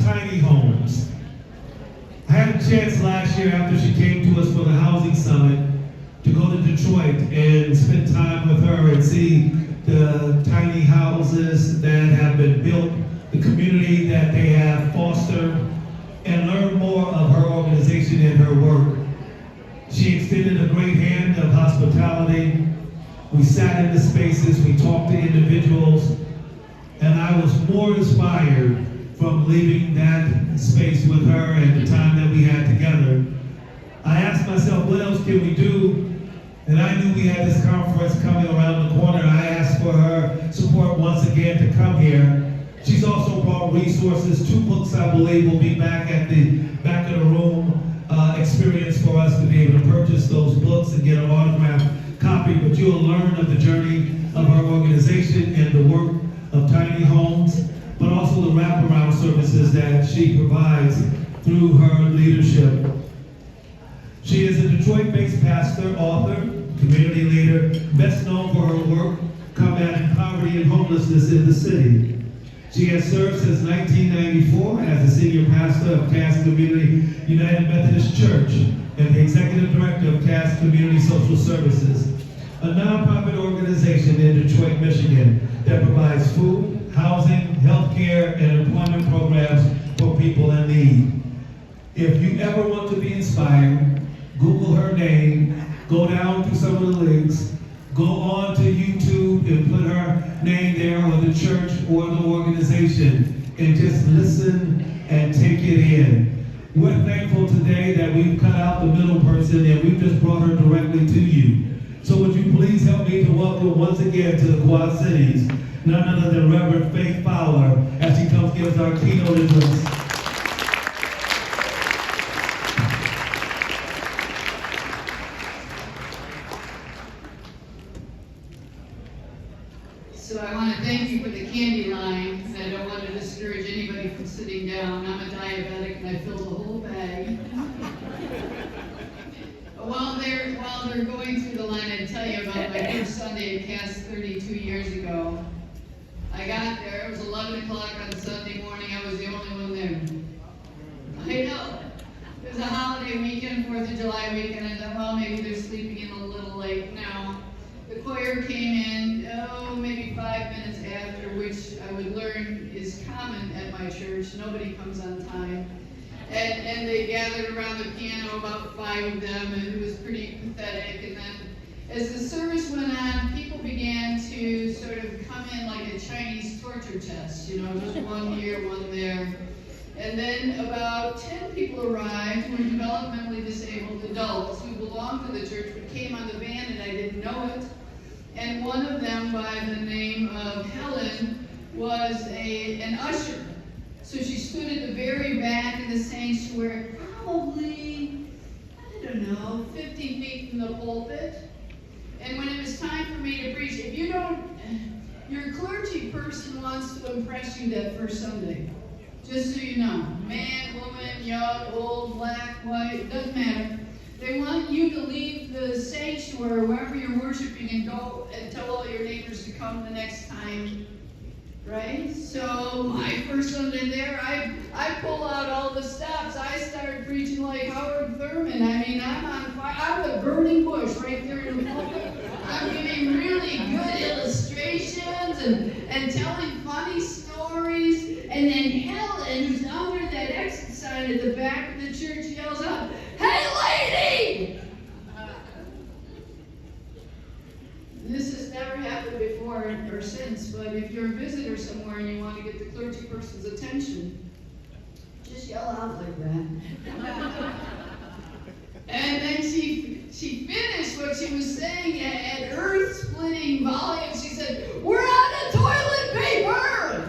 tiny homes. I had a chance last year after she came to us for the housing summit to go to Detroit and spend time with her and see the tiny houses that have been built, the community that they have fostered, and learn more of her organization and her work. She extended a great hand of hospitality. We sat in the spaces, we talked to individuals, and I was more inspired from leaving that space with her and the time that we had together. I asked myself, what else can we do? And I knew we had this conference coming around the corner. I asked for her support once again to come here. She's also brought resources. 2 books, I believe, will be back at the back of the room experience for us to be able to purchase those books and get an autographed copy. But you'll learn of the journey of our organization and the work of tiny homes, but also the wraparound services that she provides through her leadership. She is a Detroit-based pastor, author, community leader, best known for her work combating poverty and homelessness in the city. She has served since 1994 as the senior pastor of Cass Community United Methodist Church and the executive director of Cass Community Social Services, a nonprofit organization in Detroit, Michigan that provides food, housing, health care, and employment programs for people in need. If you ever want to be inspired, Google her name, go down to some of the links, go on to YouTube and put her name there, or the church or the organization, and just listen and take it in. We're thankful today that we've cut out the middle person and we've just brought her directly to you. So would you please help me to welcome once again to the Quad Cities, none other than Reverend Faith Fowler, as she comes gives our keynote address. So I want to thank you for the candy line, and I don't want to discourage anybody from sitting down. I'm a diabetic and I filled the whole bag. While they're going through the line, I'd tell you about my first Sunday at Cass 32 years ago. I got there, it was 11 o'clock on Sunday morning, I was the only one there. I know. It was a holiday weekend, 4th of July weekend, I thought, well, maybe they're sleeping in a little late. No. The choir came in, maybe 5 minutes after, which I would learn is common at my church. Nobody comes on time. And they gathered around the piano, about 5 of them, and it was pretty pathetic. And then as the service went on, people began to sort of come in like a Chinese torture test, just one here, one there. And then about 10 people arrived who were developmentally disabled adults who belonged to the church but came on the van and I didn't know it. And one of them, by the name of Helen, was an usher. So she stood at the very back of the sanctuary, probably, 15 feet from the pulpit. And when it was time for me to preach, your clergy person wants to impress you that first Sunday. Just so you know, man, woman, young, old, black, white, doesn't matter. They want you to leave the sanctuary, wherever you're worshiping, and go and tell all your neighbors to come the next time, right? So my first Sunday there, I pull out all the stops. I started preaching like Howard Thurman. I'm on fire. I'm the burning bush right there in the pulpit. I'm giving really good illustrations and telling funny stories. And then Helen, who's under that exit sign at the back of the church, yells out, "Hey, lady!" This has never happened before or since, but if you're a visitor somewhere and you want to get the clergy person's attention, just yell out like that. And then she finished what she was saying at earth-splitting volume. She said, "We're out of toilet paper!"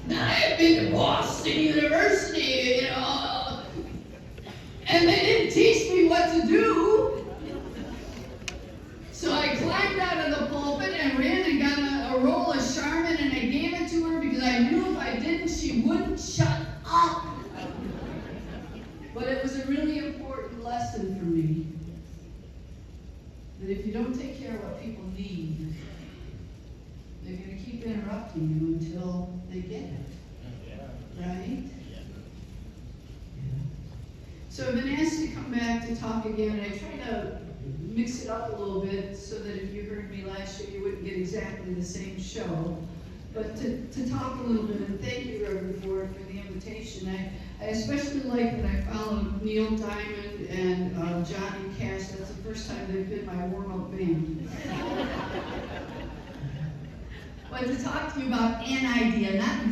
Now, I've been to Boston University, and they didn't teach me what to do. So I climbed out of the pulpit and ran and got a roll of Charmin, and I gave it to her because I knew if I didn't, she wouldn't shut up. But it was a really important lesson for me. That if you don't take care of what people need, They're gonna keep interrupting you until they get it, right? So I've been asked to come back to talk again, and I try to mix it up a little bit so that if you heard me last year, you wouldn't get exactly the same show. But to talk a little bit, and thank you, Reverend Ford, for the invitation. I especially like that I followed Neil Diamond and Johnny Cash. That's the first time they've been my warm-up band. But to talk to you about an idea, not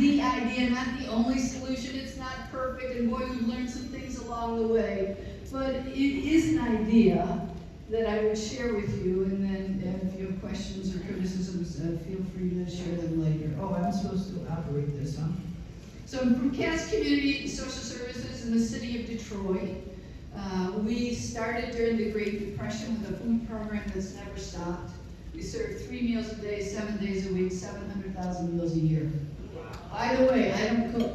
the only solution. It's not perfect, and boy, we've learned some things along the way. But it is an idea that I would share with you, and then if you have questions or criticisms, feel free to share them later. Oh, I'm supposed to operate this, huh? So I'm from Cass Community Social Services in the city of Detroit. We started during the Great Depression with a food program that's never stopped. We serve 3 meals a day, 7 days a week, 700,000 meals a year. By the way, I don't cook.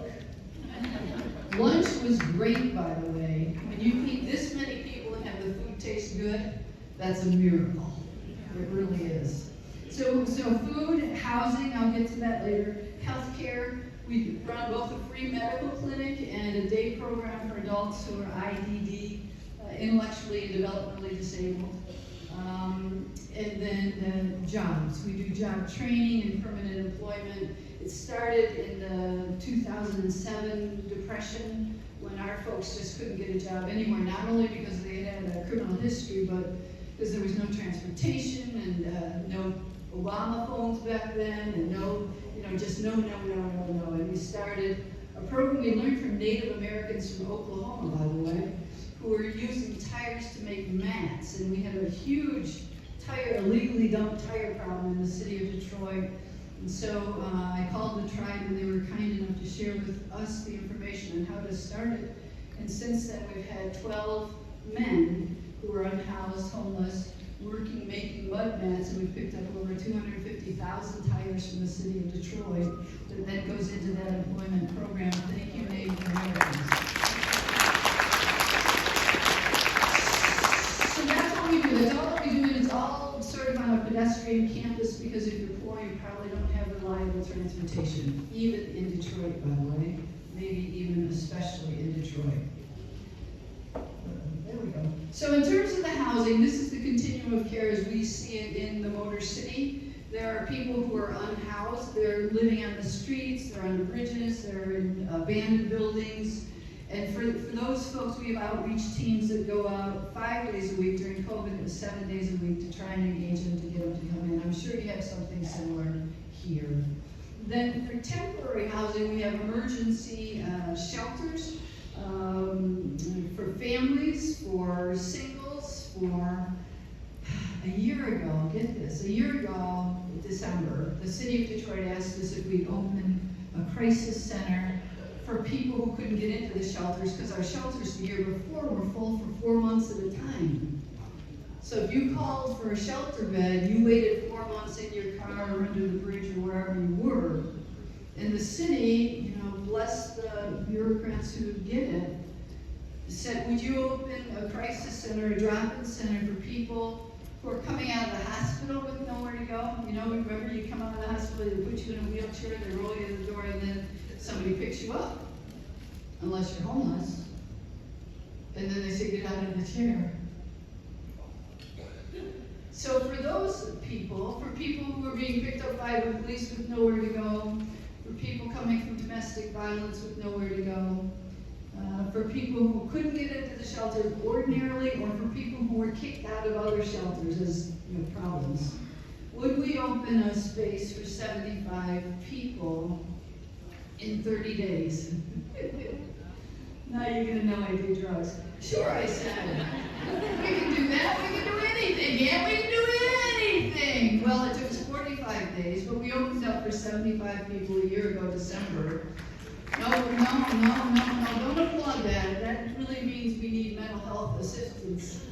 Lunch was great, by the way. When you feed this many people and have the food taste good, that's a miracle. It really is. So food, housing, I'll get to that later. Healthcare, we run both a free medical clinic and a day program for adults who are IDD, intellectually and developmentally disabled. And then jobs. We do job training and permanent employment. It started in the 2007 depression when our folks just couldn't get a job anywhere, not only because they had a criminal history, but because there was no transportation and no Obama phones back then, and just no. And we started a program we learned from Native Americans from Oklahoma, by the way, who were using tires to make mats. And we had a huge illegally dumped tire problem in the city of Detroit. And so I called the tribe, and they were kind enough to share with us the information on how to start it. And since then, we've had 12 men who are unhoused, homeless, working, making mud mats, and we've picked up over 250,000 tires from the city of Detroit that then goes into that employment program. Thank you, Native Americans. So that's what we do. That's all that we do, and it's all sort of on a pedestrian campus, because if you're poor, you probably don't have reliable transportation, even in Detroit, by the way, maybe even especially in Detroit. There we go. So in terms of the housing, this is the continuum of care as we see it in the Motor City. There are people who are unhoused. They're living on the streets, they're under bridges, they're in abandoned buildings. And for those folks, we have outreach teams that go out 5 days a week. During COVID, it was 7 days a week to try and engage them, to get them to come in. I'm sure you have something similar here. Then for temporary housing, we have emergency shelters for families, for singles, for a year ago, get this, December, the city of Detroit asked us if we'd open a crisis center for people who couldn't get into the shelters, because our shelters the year before were full for 4 months at a time. So if you called for a shelter bed, you waited 4 months in your car or under the bridge or wherever you were. And the city, bless the bureaucrats who would get it, said, would you open a crisis center, a drop-in center for people who are coming out of the hospital with nowhere to go? Remember you come out of the hospital, they put you in a wheelchair, they roll you to the door, and then somebody picks you up, unless you're homeless. And then they say, get out of the chair. So for those people, for people who are being picked up by the police with nowhere to go, for people coming from domestic violence with nowhere to go, for people who couldn't get into the shelter ordinarily, or for people who were kicked out of other shelters as problems, would we open a space for 75 people in 30 days? Now you're going to know I do drugs. Sure, I said. We can do that. We can do anything. Yeah, we can do anything. Well, it took us 45 days, but we opened up for 75 people a year ago, December. No, don't applaud that. That really means we need mental health assistance.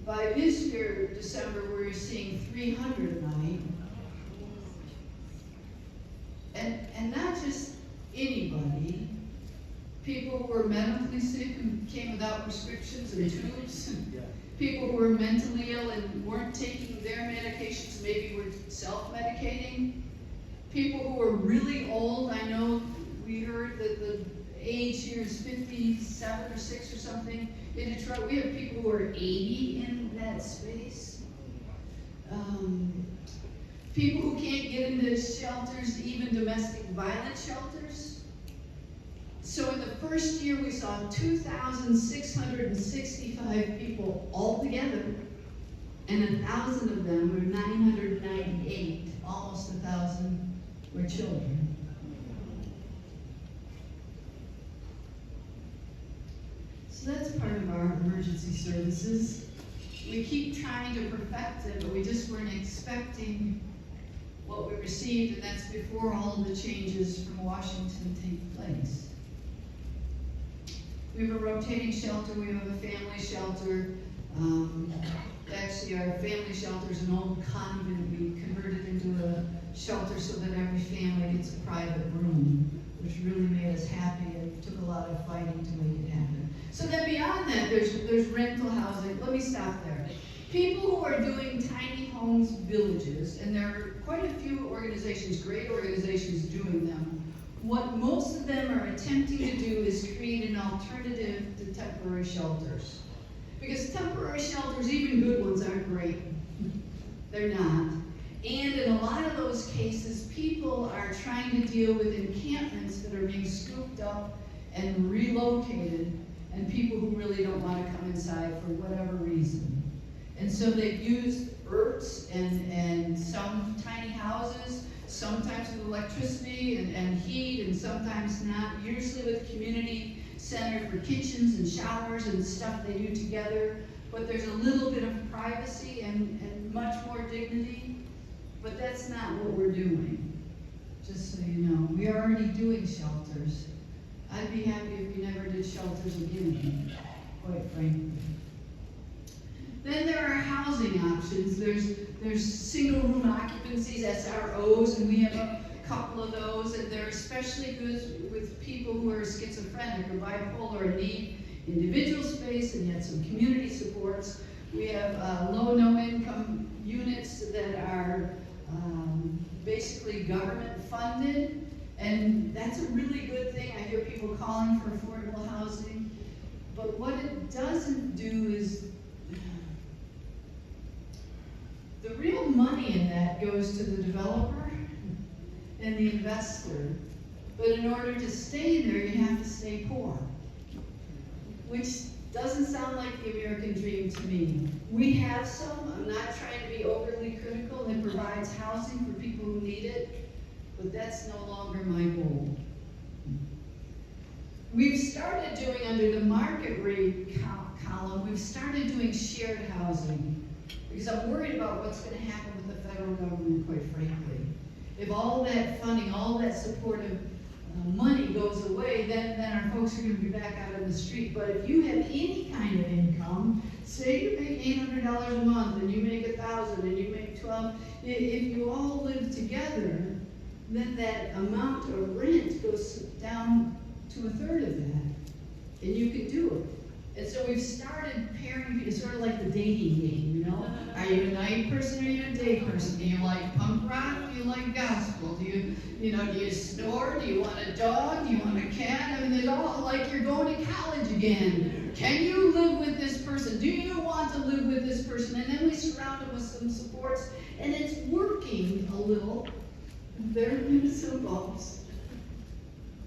By this year, December, we're seeing 300 a night. And not just anybody. People who are medically sick, who came without prescriptions and tubes. people who were mentally ill and weren't taking their medications, maybe were self-medicating, people who were really old. I know we heard that the age here is 57 or 6 or something in Detroit. We have people who are 80 in that space. People who can't get into shelters, even domestic violence shelters. So in the first year, we saw 2,665 people altogether, and 1,000 of them, or 998, almost 1,000, were children. So that's part of our emergency services. We keep trying to perfect it, but we just weren't expecting what we received, and that's before all of the changes from Washington take place. We have a rotating shelter, we have a family shelter. Actually, our family shelter is an old convent. We converted into a shelter so that every family gets a private room, which really made us happy. It took a lot of fighting to make it happen. So then beyond that, there's rental housing. Let me stop there. People who are doing tiny homes villages, and there are quite a few organizations, great organizations doing them. What most of them are attempting to do is create an alternative to temporary shelters. Because temporary shelters, even good ones, aren't great. They're not. And in a lot of those cases, people are trying to deal with encampments that are being scooped up and relocated, and people who really don't want to come inside for whatever reason. And so they've used yurts and some tiny houses, sometimes with electricity and heat, and sometimes not, usually with community center for kitchens and showers and stuff they do together. But there's a little bit of privacy and much more dignity. But that's not what we're doing, just so you know. We are already doing shelters. I'd be happy if we never did shelters again, quite frankly. Then there are housing options. There's single room occupancies, SROs, and we have a couple of those, and they're especially good with people who are schizophrenic or bipolar and need individual space and yet some community supports. We have low, no income units that are basically government funded, and that's a really good thing. I hear people calling for affordable housing, but what it doesn't do is, the real money in that goes to the developer and the investor, but in order to stay there, you have to stay poor, which doesn't sound like the American dream to me. We have some. I'm not trying to be overly critical. It provides housing for people who need it, but that's no longer my goal. We've started doing, under the market rate column, we've started doing shared housing, because I'm worried about what's going to happen with the federal government, quite frankly. If all that funding, all that supportive money goes away, then our folks are going to be back out on the street. But if you have any kind of income, say you make $800 a month and you make $1,000 and you make $1,200, if you all live together, then that amount of rent goes down to a third of that, and you can do it. And so we've started pairing people, sort of like the dating game, you know? Are you a night person or are you a day person? Do you like punk rock? Do you like gospel? Do you snore? Do you want a dog? Do you want a cat? I mean, it's all like you're going to college again. Can you live with this person? Do you want to live with this person? And then we surround them with some supports, and it's working a little. There have been some bumps.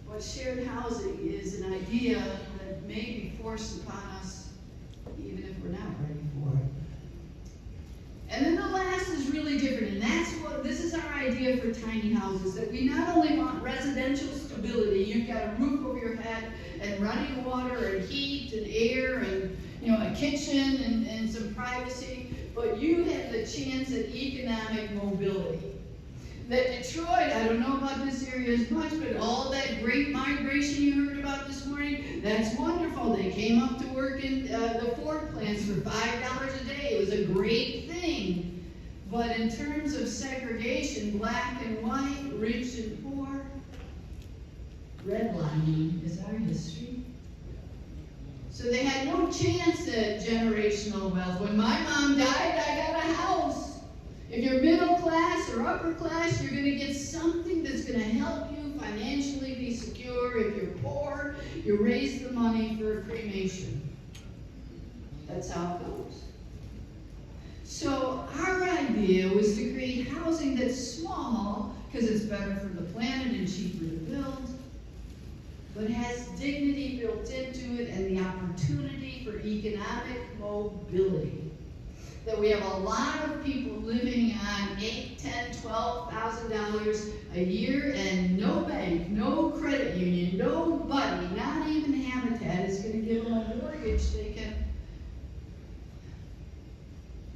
But shared housing is an idea that may be forced upon us, even if we're not ready for it. And then the last is really different, and this is our idea for tiny houses, that we not only want residential stability, you've got a roof over your head, and running water, and heat, and air, and a kitchen, and some privacy, but you have the chance at economic mobility. That Detroit, I don't know about this area as much, but all that great migration you heard about this morning, that's wonderful. They came up to work in the Ford plants for $5 a day. It was a great thing. But in terms of segregation, black and white, rich and poor, redlining is our history. So they had no chance at generational wealth. When my mom died, I got a house. If you're middle class or upper class, you're going to get something that's going to help you financially be secure. If you're poor, you raise the money for a cremation. That's how it goes. So our idea was to create housing that's small, because it's better for the planet and cheaper to build, but has dignity built into it and the opportunity for economic mobility. That we have a lot of people living on $8,000, $10,000, $12,000 a year, and no bank, no credit union, nobody, not even Habitat, is going to give them a mortgage they can.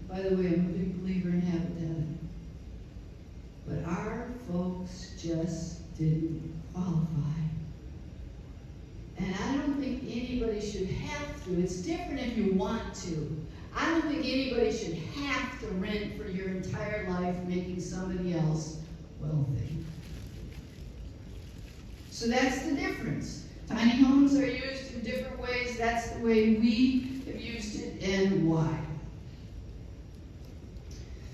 By the way, I'm a big believer in Habitat. But our folks just didn't qualify. And I don't think anybody should have to. It's different if you want to. I don't think anybody should have to rent for your entire life, making somebody else wealthy. So that's the difference. Tiny homes are used in different ways. That's the way we have used it, and why.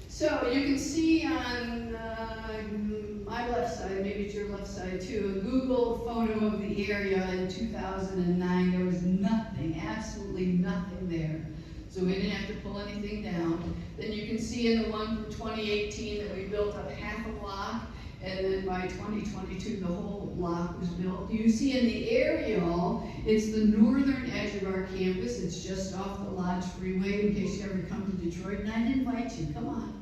So you can see on my left side, maybe it's your left side too, a Google photo of the area in 2009. There was nothing, absolutely nothing there. So we didn't have to pull anything down. Then you can see in the one from 2018 that we built up half a block, and then by 2022 the whole block was built. You see in the aerial, it's the northern edge of our campus. It's just off the Lodge Freeway, in case you ever come to Detroit, and I'd invite you, come on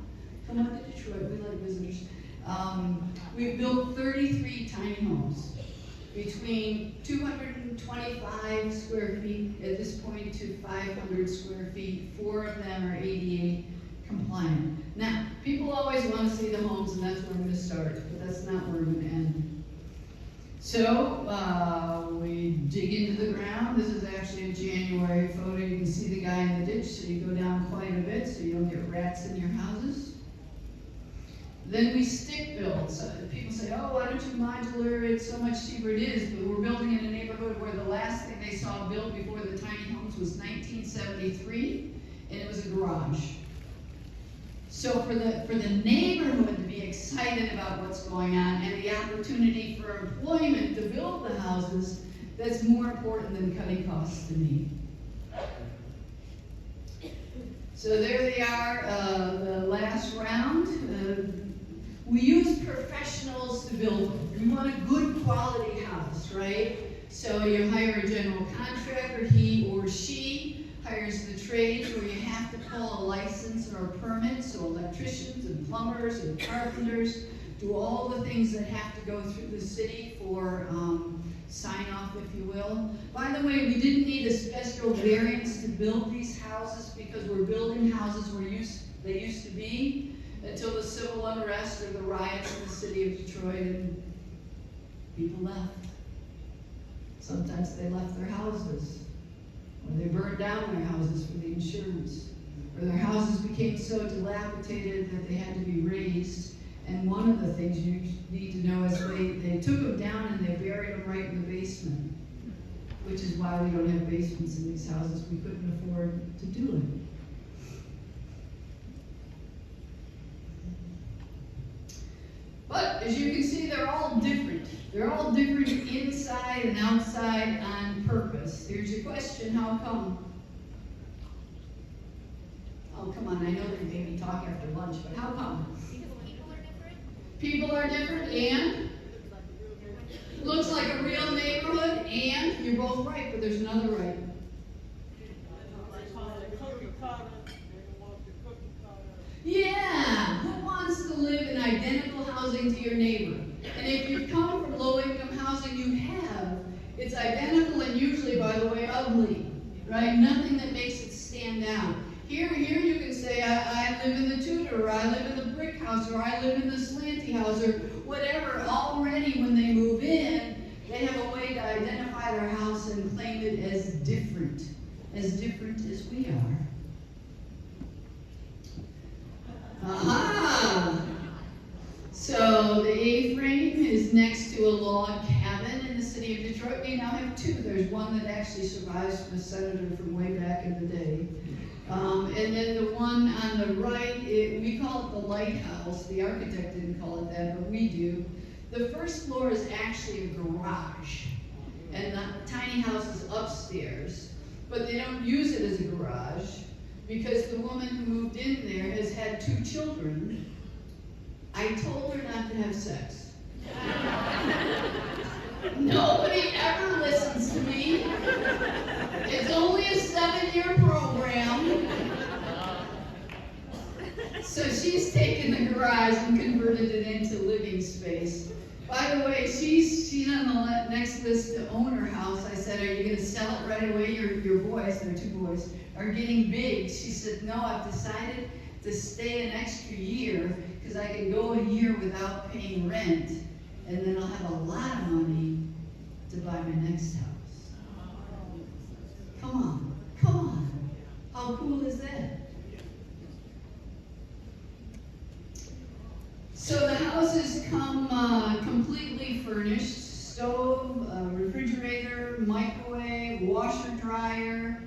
to Detroit, we like visitors. We've built 33 tiny homes between 225 square feet at this point to 500 square feet. 4 of them are ADA compliant. Now, people always want to see the homes, and that's where I'm going to start, but that's not where I'm going to end. So we dig into the ground. This is actually a January photo. You can see the guy in the ditch, so you go down quite a bit so you don't get rats in your houses. Then we stick build. So people say, oh, why don't you modular? It's so much cheaper. It is, but we're building in a neighborhood where the last thing they saw built before the tiny homes was 1973, and it was a garage. So for the neighborhood to be excited about what's going on and the opportunity for employment to build the houses, that's more important than cutting costs to me. So there they are, the last round. We use professionals to build them. We want a good quality house, right? So you hire a general contractor, he or she hires the trades where you have to pull a license or a permit, so electricians and plumbers and carpenters do all the things that have to go through the city for sign off, if you will. By the way, we didn't need a special variance to build these houses because we're building houses where they used to be until the civil unrest or the riots in the city of Detroit, and people left. Sometimes they left their houses, or they burned down their houses for the insurance, or their houses became so dilapidated that they had to be raised. And one of the things you need to know is they took them down and they buried them right in the basement, which is why we don't have basements in these houses. We couldn't afford to do it. But as you can see, they're all different. They're all different inside and outside on purpose. Here's your question, how come? Oh, come on, I know they made me talk after lunch, but how come? People are different, and looks like a real neighborhood, and you're both right, but there's another right. Yeah, who wants to live in identical housing to your neighbor? And if you come from low-income housing, you have. It's identical and usually, by the way, ugly, right? Nothing that makes it stand out. Here you can say, I live in the Tudor, or I live in the brick house, or I live in the slanty house, or whatever. Already when they move in, they have a way to identify their house and claim it as different as we are. Aha! So the A-frame is next to a log cabin in the city of Detroit. We now have two. There's one that actually survives from a senator from way back in the day. And then the one on the right, we call it the lighthouse. The architect didn't call it that, but we do. The first floor is actually a garage, and the tiny house is upstairs. But they don't use it as a garage because the woman who moved in there has had 2 children. I told her not to have sex. Nobody ever listens to me. It's only a 7-year program. So she's taken the garage and converted it into living space. By the way, she's on the next list to own her house. I said, are you going to sell it right away? Your boys, there are 2 boys, are getting big. She said, no, I've decided to stay an extra year because I can go a year without paying rent, and then I'll have a lot of money to buy my next house. Come on, come on. How cool is that? So the houses come completely furnished: stove, refrigerator, microwave, washer, dryer,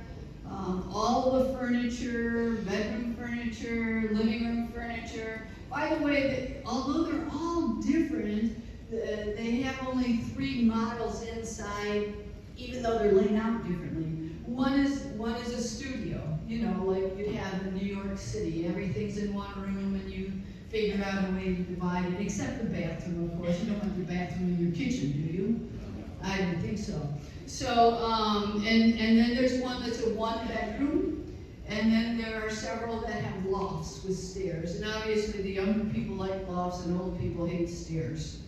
all the furniture, bedroom furniture, living room furniture. By the way, although they're all different, they have only 3 models inside, even though they're laid out differently. One is a studio, you know, like you'd have in New York City. Everything's in one room, and you figure out a way to divide it, except the bathroom, of course. You don't want the bathroom in your kitchen, do you? I didn't think so. So, and then there's one that's a 1-bedroom, and then there are several that have lofts with stairs. And obviously the younger people like lofts and old people hate stairs.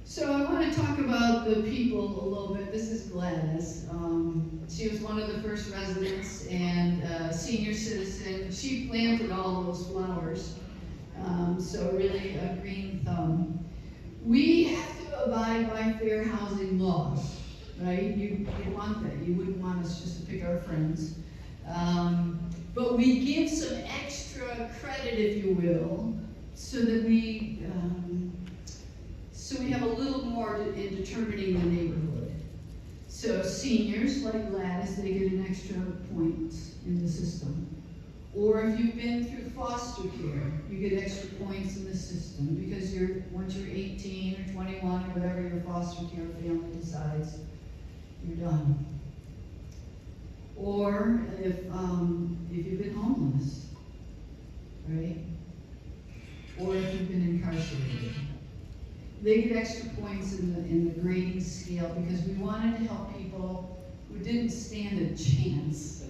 So I want to talk about the people a little bit. This is Gladys. She was one of the first residents and senior citizen. She planted all those flowers, so really a green thumb. We have to abide by fair housing laws, right? You want that. You wouldn't want us just to pick our friends. But we give some extra credit, if you will, so that we have a little more in determining the neighborhood. So seniors like Gladys, they get an extra point in the system. Or if you've been through foster care, you get extra points in the system because once you're 18 or 21 or whatever your foster care family decides, you're done. Or if you've been homeless, right? Or if you've been incarcerated. They get extra points in the grading scale because we wanted to help people who didn't stand a chance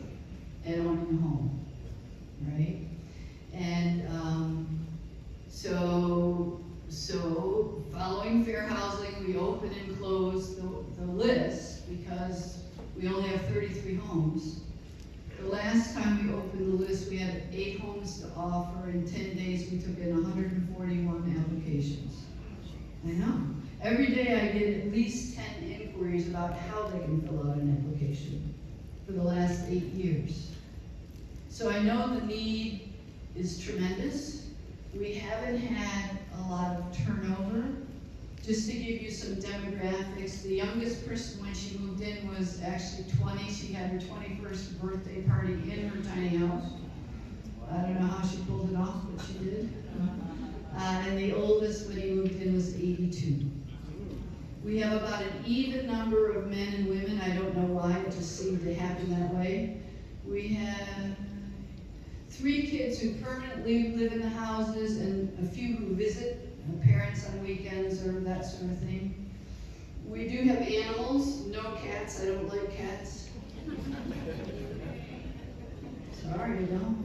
at owning a home, right? And so following fair housing, we open and close the list because we only have 33 homes. The last time we opened the list, we had 8 homes to offer. In 10 days, we took in 141 applications. I know. Every day I get at least 10 inquiries about how they can fill out an application for the last 8 years. So I know the need is tremendous. We haven't had a lot of turnover. Just to give you some demographics, the youngest person when she moved in was actually 20. She had her 21st birthday party in her tiny house. I don't know how she pulled it off, but she did. And the oldest when he moved in was 82. We have about an even number of men and women. I don't know why, it just seemed to happen that way. We have 3 kids who permanently live in the houses and a few who visit, parents on weekends or that sort of thing. We do have animals, no cats. I don't like cats. Sorry, I don't.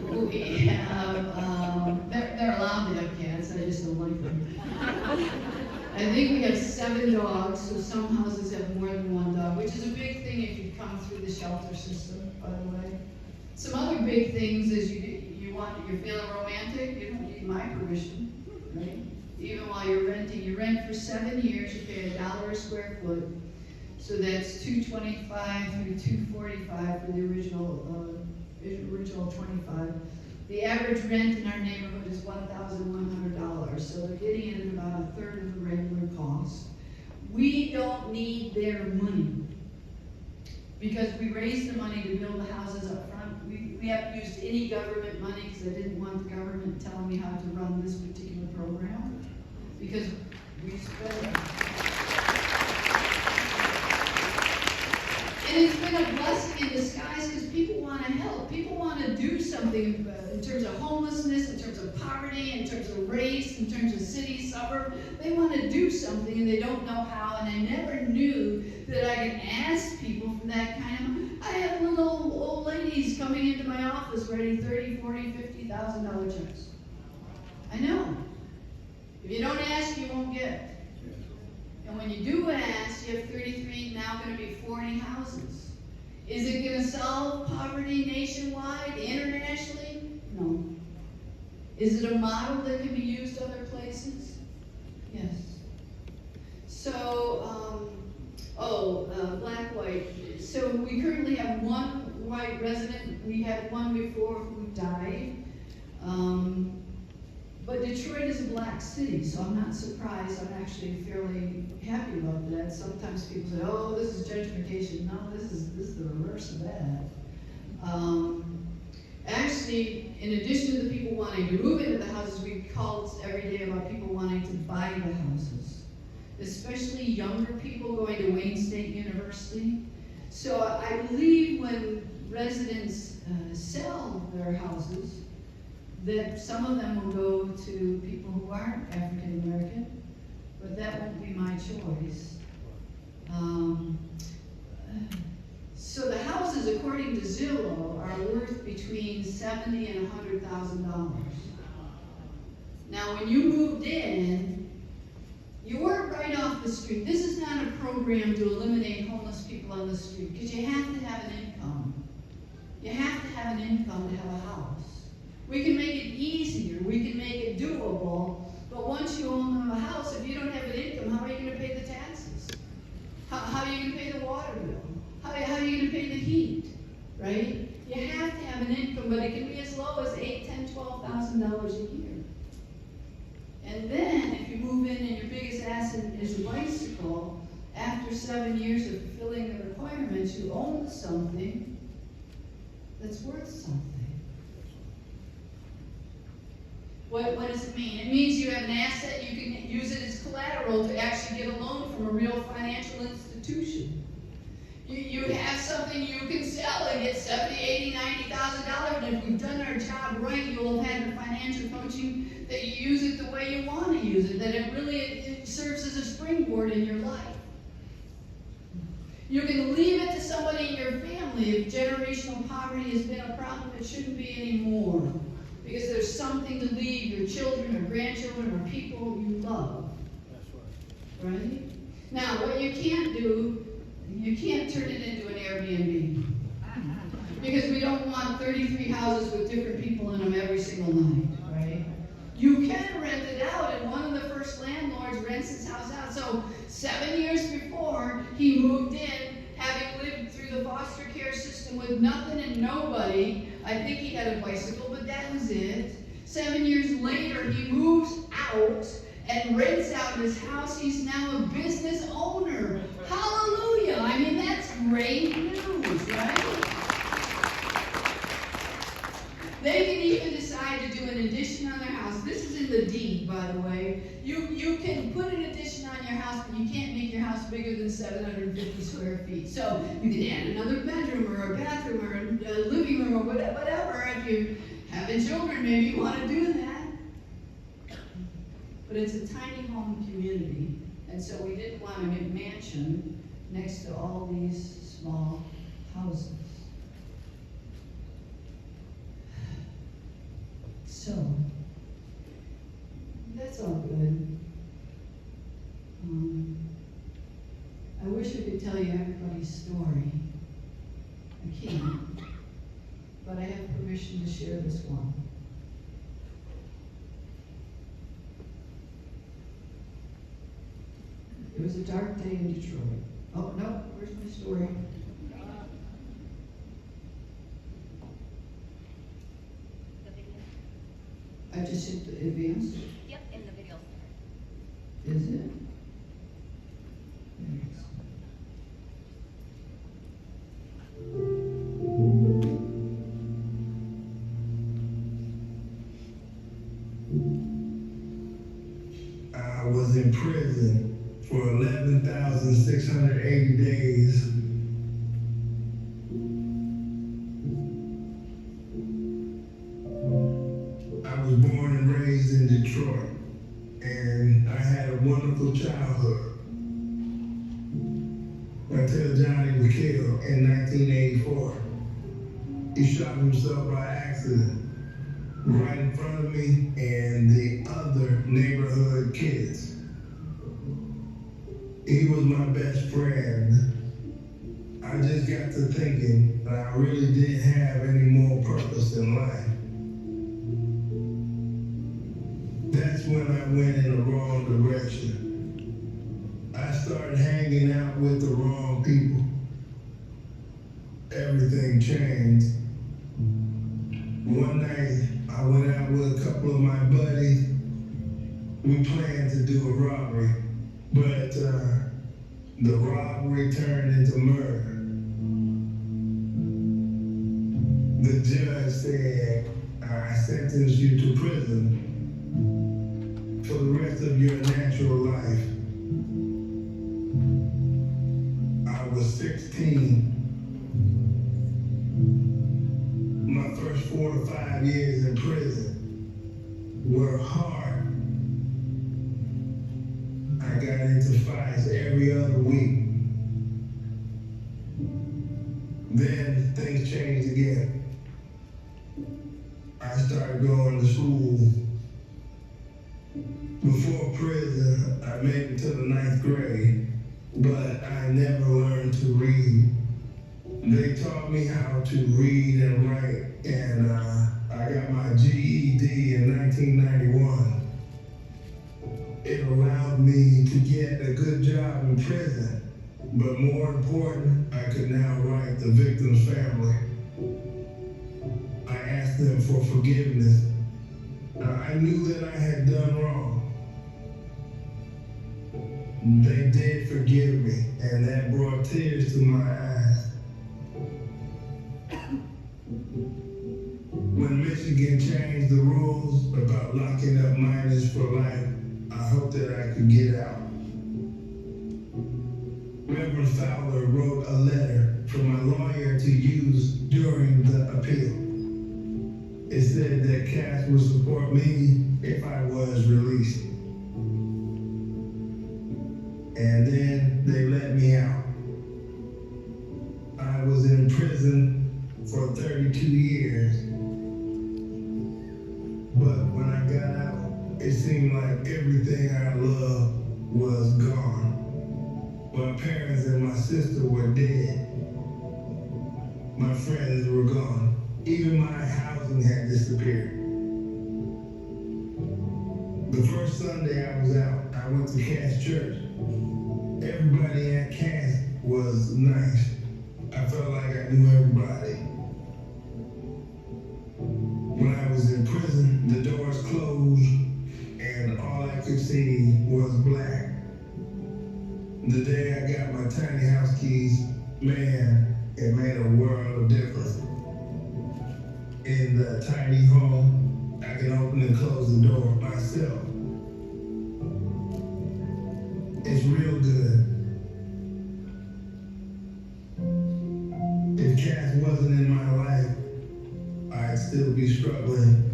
We have, they're allowed to have cats, I just don't like them. I think we have 7 dogs, so some houses have more than 1 dog, which is a big thing if you come through the shelter system, by the way. Some other big things is you're feeling romantic, you don't need my permission, right? Even while you're renting, you rent for 7 years, you pay $1 a square foot. So that's $225 through $245 for the original 25. The average rent in our neighborhood is $1,100. so they're getting it at about a third of the regular cost. We don't need their money, because we raised the money to build the houses up front. We haven't used any government money, because I didn't want the government telling me how to run this particular program, because we spent. And it's been a blessing in disguise, because people want to help. People want to do something in terms of homelessness, in terms of poverty, in terms of race, in terms of city, suburb. They want to do something and they don't know how, and I never knew that I could ask people for that kind of. I have little old ladies coming into my office writing $30,000, $40,000, $50,000 checks. I know. If you don't ask, you won't get. And when you do ask, you have 33, now going to be 40 houses. Is it going to solve poverty nationwide, internationally? No. Is it a model that can be used other places? Yes. So, black, white. So we currently have one white resident. We had one before who died. But Detroit is a black city, so I'm not surprised. I'm actually fairly happy about that. Sometimes people say, oh, this is gentrification. No, this is the reverse of that. Actually, in addition to the people wanting to move into the houses, we called every day about people wanting to buy the houses, especially younger people going to Wayne State University. So I believe when residents sell their houses, that some of them will go to people who aren't African American, but that won't be my choice. So the houses, according to Zillow, are worth between $70,000 and $100,000. Now, when you moved in, you weren't right off the street. This is not a program to eliminate homeless people on the street, because you have to have an income. You have to have an income to have a house. We can make it easier, we can make it doable, but once you own a house, if you don't have an income, how are you going to pay the taxes? How are you going to pay the water bill? How are you going to pay the heat, right? You have to have an income, but it can be as low as $8,000, $10,000, $12,000 a year. And then, if you move in and your biggest asset is a bicycle, after 7 years of fulfilling the requirements, you own something that's worth something. What does it mean? It means you have an asset, you can use it as collateral to actually get a loan from a real financial institution. You have something you can sell and get $70,000, $80,000, $90,000, and if we've done our job right, you'll have had the financial coaching that you use it the way you want to use it, that it serves as a springboard in your life. You can leave it to somebody in your family if generational poverty has been a problem. It shouldn't be anymore. Because there's something to leave your children or grandchildren or people you love. That's right. Right? Now, what you can't do, you can't turn it into an Airbnb. Because we don't want 33 houses with different people in them every single night, right? You can rent it out, and one of the first landlords rents his house out. So 7 years before he moved in, having lived through the foster care system with nothing and nobody, I think he had a bicycle, but that was it. 7 years later, he moves out and rents out his house. He's now a business owner. Hallelujah! I mean, that's great news, right? They can even decide to do an addition on their house. This is in the deed, by the way. You can put an addition on your house, but you can't make your house bigger than 750 square feet. So you can add another bedroom or a bathroom or a living room or whatever. If you're having children, maybe you want to do that. But it's a tiny home community, and so we didn't want a McMansion next to all these small houses. So, that's all good. I wish I could tell you everybody's story. I can't, but I have permission to share this one. It was a dark day in Detroit. Oh, no, where's my story? I just hit the advance. Yep, in the video. Is it? Thanks. I was in prison for 11,680 days. I was born and raised in Detroit, and I had a wonderful childhood until Johnny was killed in 1984. He shot himself by accident right in front of me and the other neighborhood kids. He was my best friend. I just got to thinking that I really didn't have any more purpose in life. That's when I went in the wrong direction. I started hanging out with the wrong people. Everything changed. One night, I went out with a couple of my buddies. We planned to do a robbery, but the robbery turned into murder. The judge said, I sentence you to prison for the rest of your natural life. I was 16. My first 4 to 5 years in prison were hard. I got into fights every other week. Then things changed again. I started going to school. Before prison, I made it to the 9th grade, but I never learned to read. They taught me how to read and write, and I got my GED in 1991. It allowed me to get a good job in prison, but more important, I could now write the victim's family. I asked them for forgiveness. I knew that I had done wrong. They did forgive me, and that brought tears to my eyes. When Michigan changed the rules about locking up minors for life, I hoped that I could get out. Reverend Fowler wrote a letter for my lawyer to use during the appeal. It said that Cass would support me if I was released. And then they let me out. I was in prison for 32 years. But when I got out, it seemed like everything I loved was gone. My parents and my sister were dead. My friends were gone. Even my housing had disappeared. The first Sunday I was out, I went to Cass Church. Everybody at Cass was nice. I felt like I knew everybody. When I was in prison, the doors closed and all I could see was black. The day I got my tiny house keys, man, it made a world of difference. In the tiny home, I can open and close the door myself. It's real good. If Cass wasn't in my life, I'd still be struggling.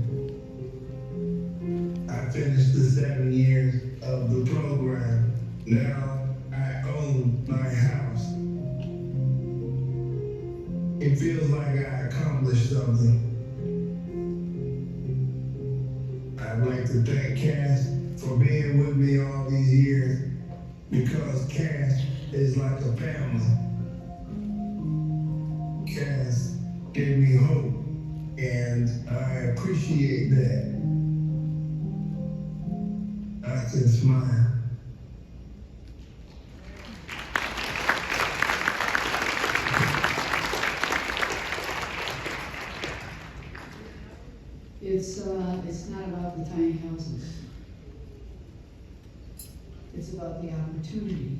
I finished the 7 years of the program. Now I own my house. It feels like I accomplished something. I'd like to thank Cass for being with me all these years, because Cass is like a family. Cass gave me hope, and I appreciate that. I can smile. It's not about the tiny houses. it's about the opportunity.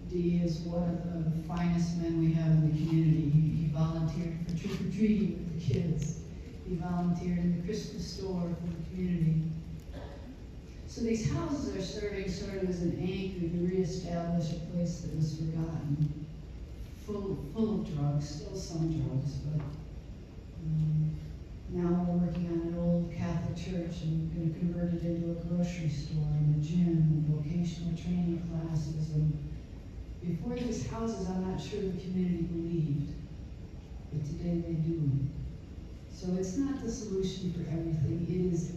Dee is one of the finest men we have in the community. He volunteered for trick-or-treating with the kids. He volunteered in the Christmas store for the community. So these houses are serving sort of as an anchor to reestablish a place that was forgotten. Full of drugs, still some drugs, but now we're working on an old Catholic church and going to convert it into a grocery store and a gym and vocational training classes. And before these houses, I'm not sure the community believed, but today they do. So it's not the solution for everything. It is